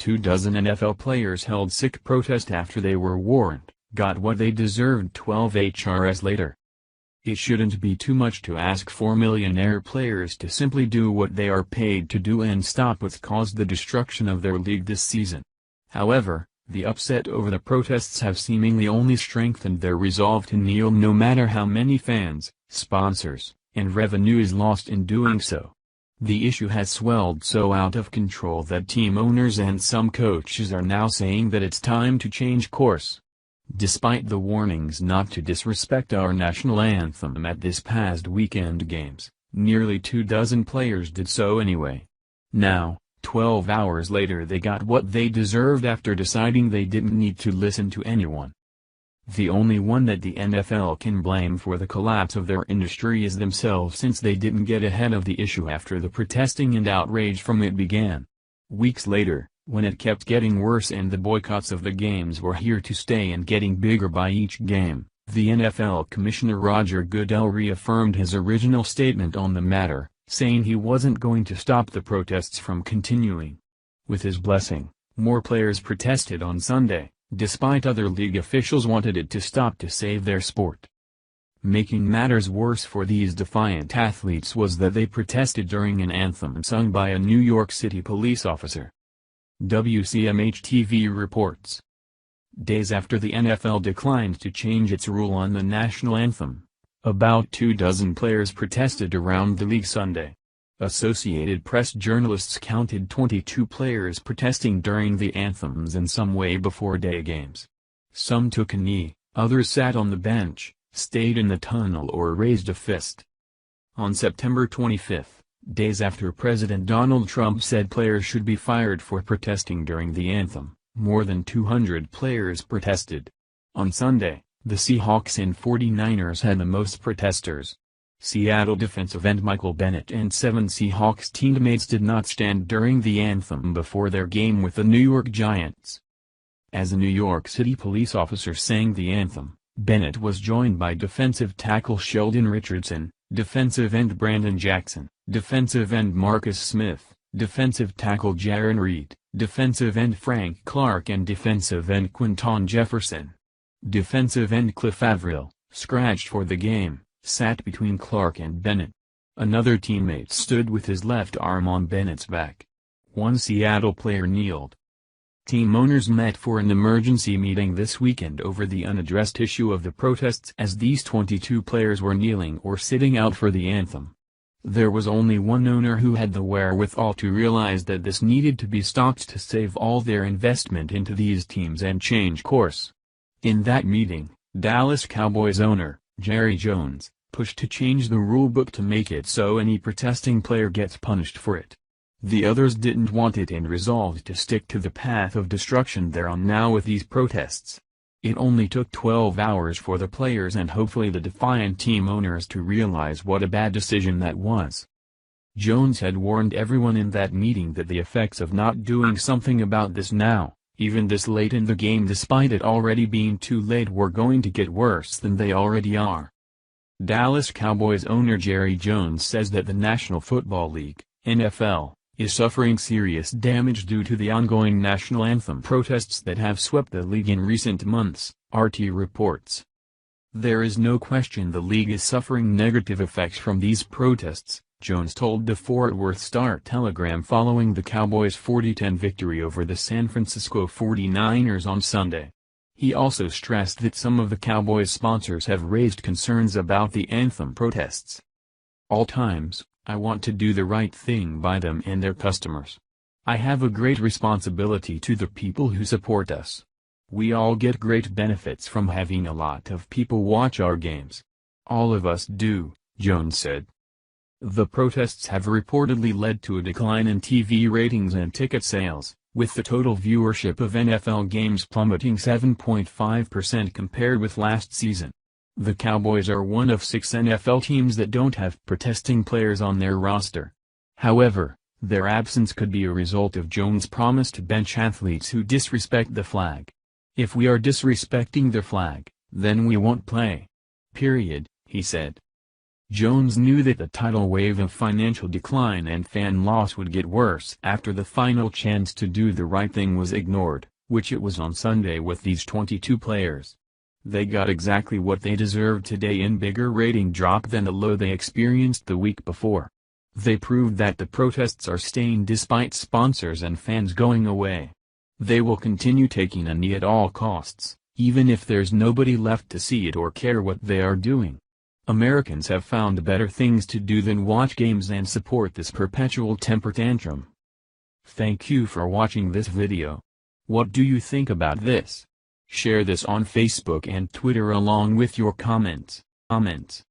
24 NFL players held sick protest after they were warned, got what they deserved 12 HRs later. It shouldn't be too much to ask for millionaire players to simply do what they are paid to do and stop what's caused the destruction of their league this season. However, the upset over the protests have seemingly only strengthened their resolve to kneel no matter how many fans, sponsors, and revenue is lost in doing so. The issue has swelled so out of control that team owners and some coaches are now saying that it's time to change course. Despite the warnings not to disrespect our national anthem at this past weekend games, nearly 24 players did so anyway. Now, 12 hours later they got what they deserved after deciding they didn't need to listen to anyone. The only one that the NFL can blame for the collapse of their industry is themselves, since they didn't get ahead of the issue after the protesting and outrage from it began. Weeks later, when it kept getting worse and the boycotts of the games were here to stay and getting bigger by each game, the NFL Commissioner Roger Goodell reaffirmed his original statement on the matter, saying he wasn't going to stop the protests from continuing. With his blessing, more players protested on Sunday, despite other league officials wanted it to stop to save their sport. Making matters worse for these defiant athletes was that they protested during an anthem sung by a New York City police officer. WCMH-TV reports. Days after the NFL declined to change its rule on the national anthem, about 24 players protested around the league Sunday. Associated Press journalists counted 22 players protesting during the anthems in some way before day games. Some took a knee, others sat on the bench, stayed in the tunnel or raised a fist. On September 25, days after President Donald Trump said players should be fired for protesting during the anthem, more than 200 players protested. On Sunday, the Seahawks and 49ers had the most protesters. Seattle defensive end Michael Bennett and 7 Seahawks teammates did not stand during the anthem before their game with the New York Giants. As a New York City police officer sang the anthem, Bennett was joined by defensive tackle Sheldon Richardson, defensive end Brandon Jackson, defensive end Marcus Smith, defensive tackle Jaron Reed, defensive end Frank Clark and defensive end Quinton Jefferson. Defensive end Cliff Avril, scratched for the game, sat between Clark and Bennett. Another teammate stood with his left arm on Bennett's back. One Seattle player kneeled. Team owners met for an emergency meeting this weekend over the unaddressed issue of the protests as these 22 players were kneeling or sitting out for the anthem. There was only one owner who had the wherewithal to realize that this needed to be stopped to save all their investment into these teams and change course. In that meeting, Dallas Cowboys owner, Jerry Jones, pushed to change the rulebook to make it so any protesting player gets punished for it. The others didn't want it and resolved to stick to the path of destruction they're on now with these protests. It only took 12 hours for the players and hopefully the defiant team owners to realize what a bad decision that was. Jones had warned everyone in that meeting that the effects of not doing something about this now, even this late in the game despite it already being too late, were going to get worse than they already are. Dallas Cowboys owner Jerry Jones says that the National Football League, NFL, is suffering serious damage due to the ongoing national anthem protests that have swept the league in recent months, RT reports. There is no question the league is suffering negative effects from these protests, Jones told the Fort Worth Star-Telegram following the Cowboys' 40-10 victory over the San Francisco 49ers on Sunday. He also stressed that some of the Cowboys' sponsors have raised concerns about the anthem protests. All times, I want to do the right thing by them and their customers. I have a great responsibility to the people who support us. We all get great benefits from having a lot of people watch our games. All of us do, Jones said. The protests have reportedly led to a decline in TV ratings and ticket sales, with the total viewership of NFL games plummeting 7.5% compared with last season. The Cowboys are one of 6 NFL teams that don't have protesting players on their roster. However, their absence could be a result of Jones' promise to bench athletes who disrespect the flag. If we are disrespecting the flag, then we won't play. Period, he said. Jones knew that the tidal wave of financial decline and fan loss would get worse after the final chance to do the right thing was ignored, which it was on Sunday with these 22 players. They got exactly what they deserved today in bigger rating drop than the low they experienced the week before. They proved that the protests are staying despite sponsors and fans going away. They will continue taking a knee at all costs, even if there's nobody left to see it or care what they are doing. Americans have found better things to do than watch games and support this perpetual temper tantrum. Thank you for watching this video. What do you think about this? Share this on Facebook and Twitter along with your comments.